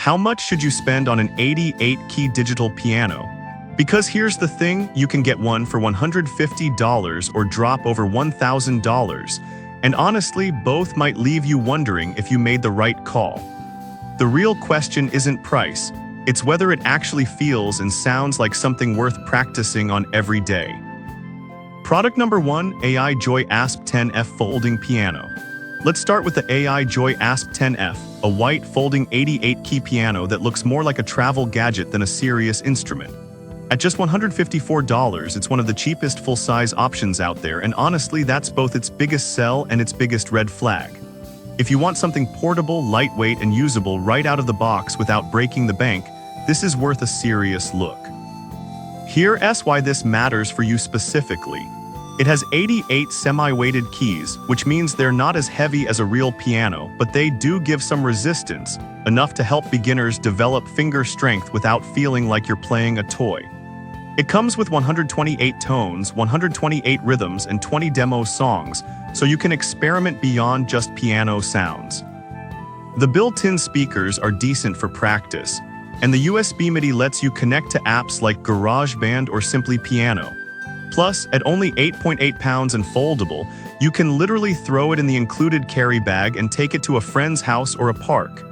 How much should you spend on an 88-key digital piano? Because here's the thing, you can get one for $150 or drop over $1,000, and honestly, both might leave you wondering if you made the right call. The real question isn't price, it's whether it actually feels and sounds like something worth practicing on every day. Product number 1, AI Joy ASP 10F Folding Piano. Let's start with the AI Joy ASP 10F, a white folding 88-key piano that looks more like a travel gadget than a serious instrument. At just $154, it's one of the cheapest full-size options out there, and honestly, that's both its biggest sell and its biggest red flag. If you want something portable, lightweight, and usable right out of the box without breaking the bank, this is worth a serious look. Here's why this matters for you specifically. It has 88 semi-weighted keys, which means they're not as heavy as a real piano, but they do give some resistance, enough to help beginners develop finger strength without feeling like you're playing a toy. It comes with 128 tones, 128 rhythms, and 20 demo songs, so you can experiment beyond just piano sounds. The built-in speakers are decent for practice, and the USB MIDI lets you connect to apps like GarageBand or Simply Piano. Plus, at only 8.8 pounds and foldable, you can literally throw it in the included carry bag and take it to a friend's house or a park.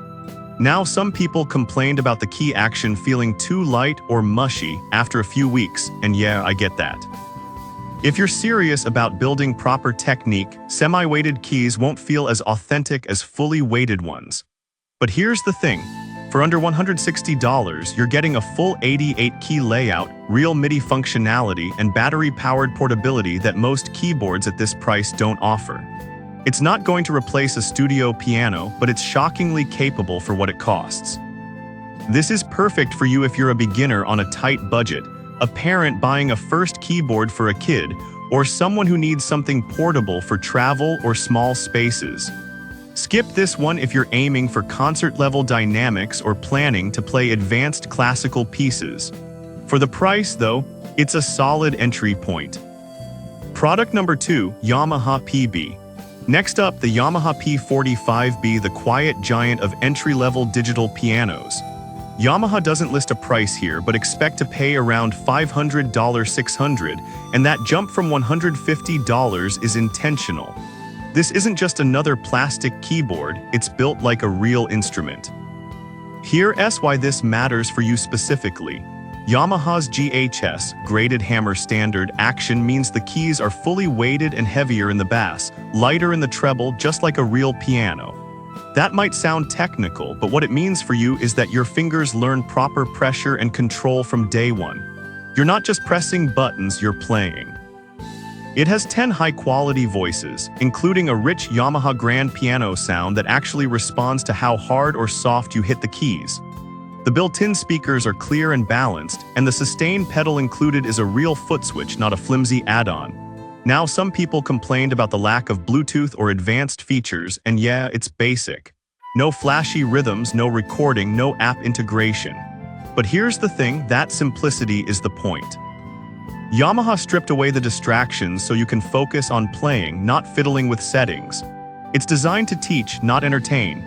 Now, some people complained about the key action feeling too light or mushy after a few weeks, and yeah, I get that. If you're serious about building proper technique, semi-weighted keys won't feel as authentic as fully weighted ones. But here's the thing, for under $160, you're getting a full 88-key layout, real MIDI functionality, and battery-powered portability that most keyboards at this price don't offer. It's not going to replace a studio piano, but it's shockingly capable for what it costs. This is perfect for you if you're a beginner on a tight budget, a parent buying a first keyboard for a kid, or someone who needs something portable for travel or small spaces. Skip this one if you're aiming for concert-level dynamics or planning to play advanced classical pieces. For the price, though, it's a solid entry point. Product number 2, Yamaha PB. Next up, the Yamaha P45B, the quiet giant of entry-level digital pianos. Yamaha doesn't list a price here, but expect to pay around $500 $600, and that jump from $150 is intentional. This isn't just another plastic keyboard, it's built like a real instrument. Here's why this matters for you specifically. Yamaha's GHS, graded hammer standard action, means the keys are fully weighted and heavier in the bass, lighter in the treble, just like a real piano. That might sound technical, but what it means for you is that your fingers learn proper pressure and control from day one. You're not just pressing buttons, you're playing. It has 10 high-quality voices, including a rich Yamaha grand piano sound that actually responds to how hard or soft you hit the keys. The built-in speakers are clear and balanced, and the sustain pedal included is a real foot switch, not a flimsy add-on. Now, some people complained about the lack of Bluetooth or advanced features, and yeah, it's basic. No flashy rhythms, no recording, no app integration. But here's the thing, that simplicity is the point. Yamaha stripped away the distractions so you can focus on playing, not fiddling with settings. It's designed to teach, not entertain.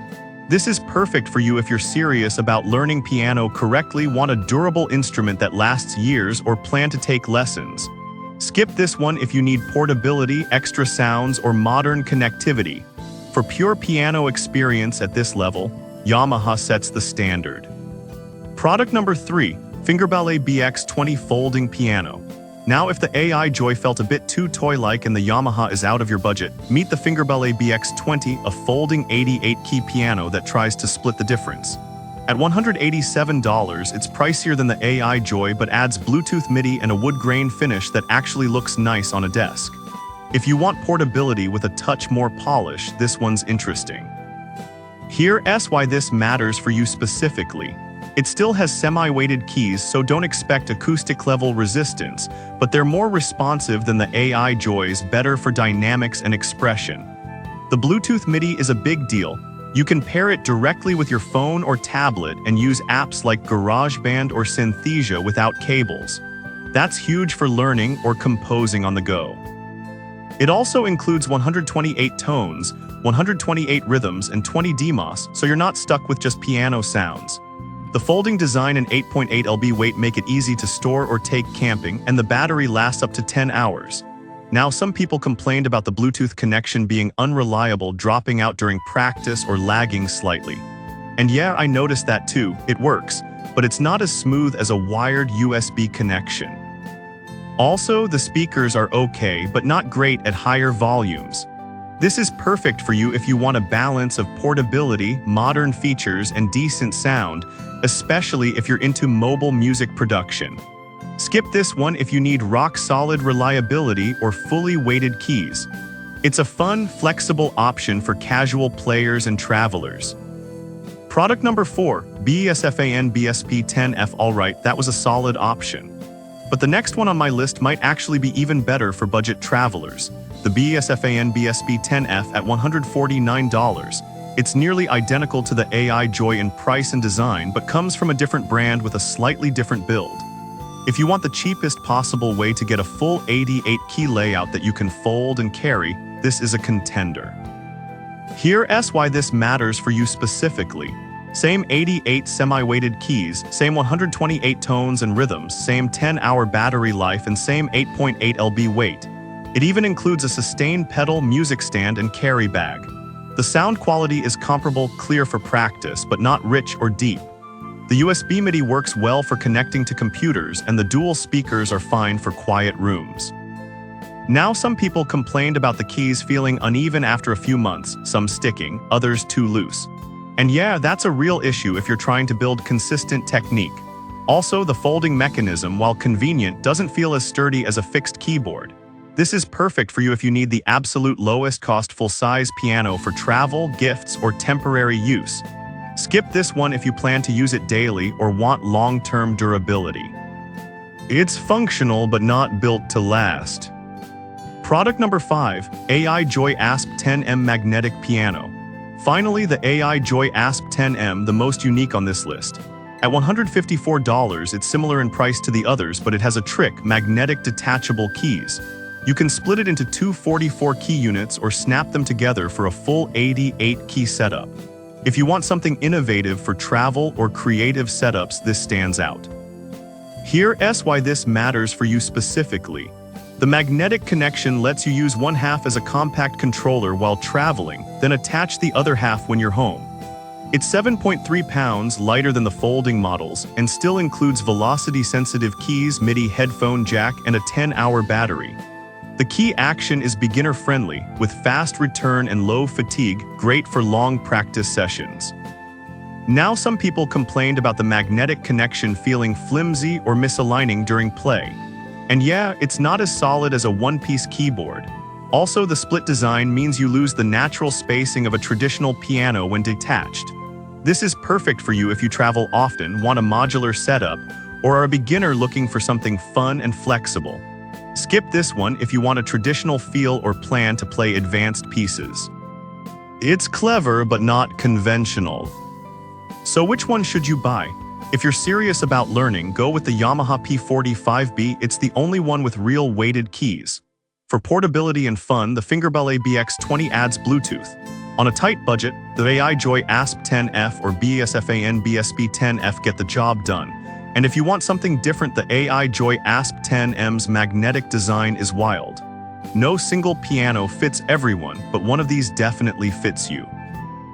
This is perfect for you if you're serious about learning piano correctly, want a durable instrument that lasts years, or plan to take lessons. Skip this one if you need portability, extra sounds, or modern connectivity. For pure piano experience at this level, Yamaha sets the standard. Product number 3, Fingerbell BX20 Folding Piano. Now, if the AI Joy felt a bit too toy-like and the Yamaha is out of your budget, meet the Fingerbell BX20, a folding 88-key piano that tries to split the difference. At $187, it's pricier than the AI Joy but adds Bluetooth MIDI and a wood grain finish that actually looks nice on a desk. If you want portability with a touch more polish, this one's interesting. Here's why this matters for you specifically. It still has semi-weighted keys, so don't expect acoustic-level resistance, but they're more responsive than the AI Joys, better for dynamics and expression. The Bluetooth MIDI is a big deal. You can pair it directly with your phone or tablet and use apps like GarageBand or Synthesia without cables. That's huge for learning or composing on the go. It also includes 128 tones, 128 rhythms, and 20 demos, so you're not stuck with just piano sounds. The folding design and 8.8 lb weight make it easy to store or take camping, and the battery lasts up to 10 hours. Now, some people complained about the Bluetooth connection being unreliable, dropping out during practice or lagging slightly. And yeah, I noticed that too. It works, but it's not as smooth as a wired USB connection. Also, the speakers are okay, but not great at higher volumes. This is perfect for you if you want a balance of portability, modern features, and decent sound, especially if you're into mobile music production. Skip this one if you need rock-solid reliability or fully weighted keys. It's a fun, flexible option for casual players and travelers. Product number 4, BSF BSB10F. Alright, that was a solid option. But the next one on my list might actually be even better for budget travelers. The BSF BSB10F at $149. It's nearly identical to the AI Joy in price and design, but comes from a different brand with a slightly different build. If you want the cheapest possible way to get a full 88-key layout that you can fold and carry, this is a contender. Here's why this matters for you specifically. Same 88 semi-weighted keys, same 128 tones and rhythms, same 10-hour battery life, and same 8.8 lb weight. It even includes a sustained pedal, music stand, and carry bag. The sound quality is comparable, clear for practice, but not rich or deep. The USB MIDI works well for connecting to computers, and the dual speakers are fine for quiet rooms. Now, some people complained about the keys feeling uneven after a few months, some sticking, others too loose. And yeah, that's a real issue if you're trying to build consistent technique. Also, the folding mechanism, while convenient, doesn't feel as sturdy as a fixed keyboard. This is perfect for you if you need the absolute lowest cost full-size piano for travel, gifts, or temporary use. Skip this one if you plan to use it daily or want long-term durability. It's functional but not built to last. Product number 5, AI Joy ASP 10M Magnetic Piano. Finally, the AI Joy ASP 10M, the most unique on this list. At $154, it's similar in price to the others, but it has a trick: magnetic detachable keys. You can split it into two 44-key units or snap them together for a full 88-key setup. If you want something innovative for travel or creative setups, this stands out. Here's why this matters for you specifically. The magnetic connection lets you use one half as a compact controller while traveling, then attach the other half when you're home. It's 7.3 pounds lighter than the folding models and still includes velocity-sensitive keys, MIDI headphone jack, and a 10-hour battery. The key action is beginner-friendly, with fast return and low fatigue, great for long practice sessions. Now, some people complained about the magnetic connection feeling flimsy or misaligning during play. And yeah, it's not as solid as a one-piece keyboard. Also, the split design means you lose the natural spacing of a traditional piano when detached. This is perfect for you if you travel often, want a modular setup, or are a beginner looking for something fun and flexible. Skip this one if you want a traditional feel or plan to play advanced pieces. It's clever but not conventional. So which one should you buy? If you're serious about learning, go with the Yamaha P45B. It's the only one with real weighted keys. For portability and fun, the Fingerbell BX20 adds Bluetooth. On a tight budget, the AI Joy ASP 10F or BSF BSB10F get the job done. And if you want something different, the AI Joy ASP 10M's magnetic design is wild. No single piano fits everyone, but one of these definitely fits you.